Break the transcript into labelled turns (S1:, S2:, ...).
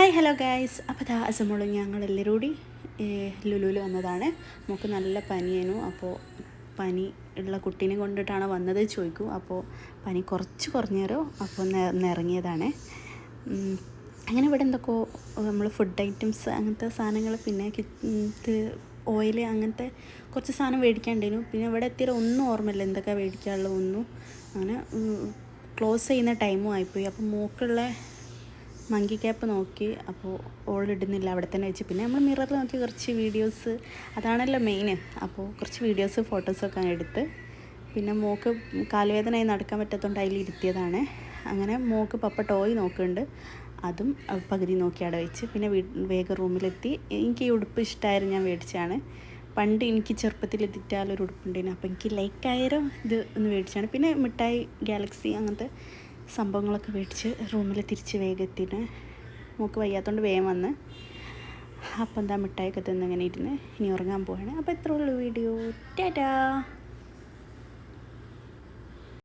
S1: Hi hello guys. അപ്പോൾ ദാ അസമോളും ഞങ്ങളെല്ലാവരും കൂടി ലുലുവിൽ വന്നതാണ്. നമുക്ക് നല്ല പനിയേനു. അപ്പോൾ പനി ഉള്ള കുട്ടീനെ കൊണ്ടിട്ടാണ് വന്നത് ചോദിക്കും. അപ്പോൾ പനി കുറച്ച് കുറഞ്ഞേരോ അപ്പോൾ ഇറങ്ങിയതാണ്. അങ്ങനെ ഇവിടെ എന്തൊക്കെയോ നമ്മൾ ഫുഡ് ഐറ്റംസ് അങ്ങനത്തെ സാധനങ്ങൾ, പിന്നെ ഓയിൽ അങ്ങനത്തെ കുറച്ച് സാധനം മേടിക്കാണ്ടായിരുന്നു. പിന്നെ ഇവിടെ എത്തിയാൽ ഒന്നും ഓർമ്മയില്ല എന്തൊക്കെ മേടിക്കാനുള്ളത് ഒന്നും. അങ്ങനെ ക്ലോസ് ചെയ്യുന്ന ടൈമും ആയിപ്പോയി. അപ്പോൾ മൂക്കുള്ള മങ്കി ക്യാപ്പ് നോക്കി, അപ്പോൾ ഓളിടുന്നില്ല, അവിടെ തന്നെ വെച്ച്. പിന്നെ നമ്മൾ മിററിൽ നോക്കി കുറച്ച് വീഡിയോസ്, അതാണല്ലോ മെയിൻ. അപ്പോൾ കുറച്ച് വീഡിയോസ് ഫോട്ടോസൊക്കെ എടുത്ത്, പിന്നെ മോക്ക് കാലുവേദനയായി നടക്കാൻ പറ്റാത്തതുകൊണ്ട് അതിൽ ഇരുത്തിയതാണ്. അങ്ങനെ മോക്ക് പപ്പ ടോയ് നോക്കുന്നുണ്ട്, അതും പകുതി നോക്കി അവിടെ വെച്ച്. പിന്നെ വേഗം റൂമിലെത്തി. എനിക്ക് ഈ ഉടുപ്പ് ഇഷ്ടമായിരുന്നു, ഞാൻ മേടിച്ചാണ്. പണ്ട് എനിക്ക് ചെറുപ്പത്തിൽ എത്തിയിട്ടാലൊരു ഉടുപ്പുണ്ടായിരുന്നു, അപ്പോൾ എനിക്ക് ലൈക്കായാലും ഇത് ഒന്ന് മേടിച്ചാണ്. പിന്നെ മിഠായി ഗാലക്സി അങ്ങനത്തെ സംഭവങ്ങളൊക്കെ മേടിച്ച് റൂമിൽ തിരിച്ച് വേഗം എത്തിയിട്ട് മോക്ക് വയ്യാത്തതുകൊണ്ട് വേഗം വന്ന്. അപ്പം എന്താ മിഠായിയൊക്കെ തിന്നിങ്ങനെ ഇരുന്ന് ഇനി ഉറങ്ങാൻ പോവാണ്. അപ്പോൾ ഇത്രേ ഉള്ളൂ വീഡിയോ. ടാറ്റാ.